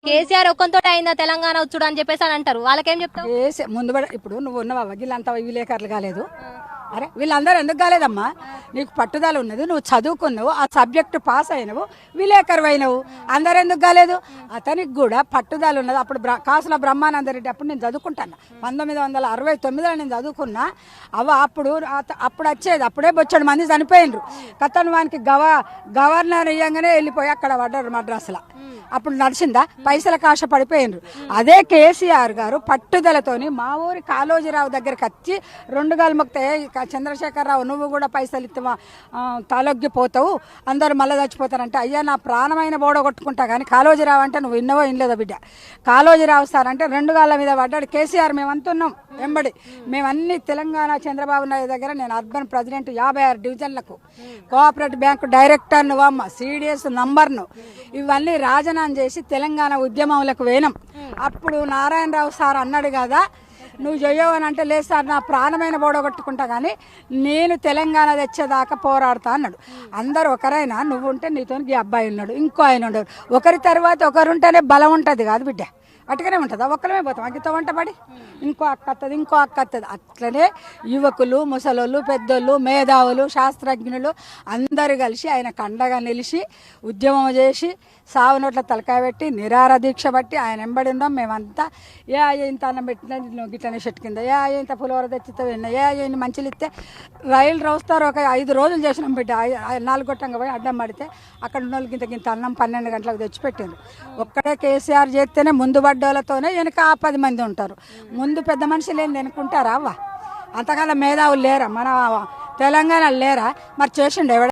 కేసీఆర్ ఒక్కంతో అయిందా తెలంగాణ వచ్చుడు అని చెప్పేసి అని అంటారు. వాళ్ళకేం చెప్తావు? ముందు ఇప్పుడు నువ్వు ఉన్నావా వీళ్ళంతా విలేకరులు కాలేదు. అరే వీళ్ళందరూ ఎందుకు కాలేదమ్మా? నీకు పట్టుదల ఉన్నది, నువ్వు చదువుకున్నావు, ఆ సబ్జెక్టు పాస్ అయినవు, విలేకరు అయినవు, అందరు ఎందుకు కాలేదు? అతనికి కూడా పట్టుదల ఉన్నది. అప్పుడు కాసుల బ్రహ్మానందరెడ్డి అప్పుడు నేను చదువుకుంటాను, 1969లో నేను చదువుకున్నా. అప్పుడు వచ్చేది, అప్పుడే బొచ్చడు మంది చనిపోయినరు. కథను వానికి గవర్నర్ ఇయ్యంగానే వెళ్ళిపోయి అక్కడ పడ్డారు మద్రాసులో. అప్పుడు నడిచిందా? పైసలకు ఆశ పడిపోయినరు. అదే కేసీఆర్ గారు పట్టుదలతోని మా ఊరి కాళోజీరావు దగ్గరికి వచ్చి 2 గాలు మొక్తే, చంద్రశేఖరరావు నువ్వు కూడా పైసలు ఇస్తావా, తలొగ్గిపోతావు, అందరూ మళ్ళీ చచ్చిపోతారంటే, అయ్యా నా ప్రాణమైన బోడ కొట్టుకుంటా కానీ కాళోజీరావు అంటే నువ్వు విన్నవో వినలేదో బిడ్డ. కాళోజీరావు సార్ అంటే 2 గాళ్ళ మీద పడ్డాడు కేసీఆర్. మేమంతున్నాం వెంబడి, మేమన్నీ తెలంగాణ చంద్రబాబు నాయుడు దగ్గర. నేను అర్బన్ ప్రెసిడెంట్ 56 డివిజన్లకు, కోఆపరేటివ్ బ్యాంకు డైరెక్టర్ను, అమ్మ సిడిఎస్ నంబర్ను, ఇవన్నీ రాజీనామా చేసి తెలంగాణ ఉద్యమంలకు వేనం. అప్పుడు నారాయణరావు సార్ అన్నాడు కదా, నువ్వు చెయ్యవు అని అంటే, లేదు సార్ నా ప్రాణమైన బోడగొట్టుకుంటా కానీ నేను తెలంగాణ తెచ్చేదాకా పోరాడతా అన్నాడు. అందరు ఒకరైనా, నువ్వు ఉంటే నీతో ఈ అబ్బాయి ఉన్నాడు, ఇంకో ఆయన ఉన్నాడు, ఒకరి తర్వాత ఒకరుంటేనే బలం ఉంటుంది కాదు బిడ్డ. అటుగానే ఉంటుందా? ఒక్కరమే పోతాం అగ్గితో వంట పడి, ఇంకో అక్క వస్తుంది, ఇంకో అక్క వస్తుంది. అట్లనే యువకులు, ముసలోళ్ళు, పెద్దోళ్ళు, మేధావులు, శాస్త్రజ్ఞులు అందరూ కలిసి ఆయన కండగా నిలిచి ఉద్యమం చేసి సావు నోట్ల తలకాయ పెట్టి నిరార దీక్ష బట్టి ఆయన వెంబడిందాం. మేమంతా ఇంత అన్నం పెట్టిన గిట్లనే చెట్టు కింద, ఇంత పులిహోర తెచ్చితే విన్నా, ఇన్ని మంచిలు ఇస్తే రైలు రోస్తారు. ఒక 5 రోజులు చేసినాం బిడ్డ. 4 గొట్టంగా పోయి అడ్డం పడితే అక్కడ ఉన్న వాళ్ళకి ఇంత అన్నం 12 గంటలకు తెచ్చిపెట్టింది. ఒక్కడే కేసీఆర్ చేస్తేనే ముందు పడ్డోళ్ళతోనే వెనుక 10 మంది ఉంటారు. ముందు పెద్ద మనుషులు ఏంది వెనుకుంటారా? అవ్వ అంతకాలం మేధావులు లేరా మన తెలంగాణ లేరా? మరి చేసిండు ఎవడ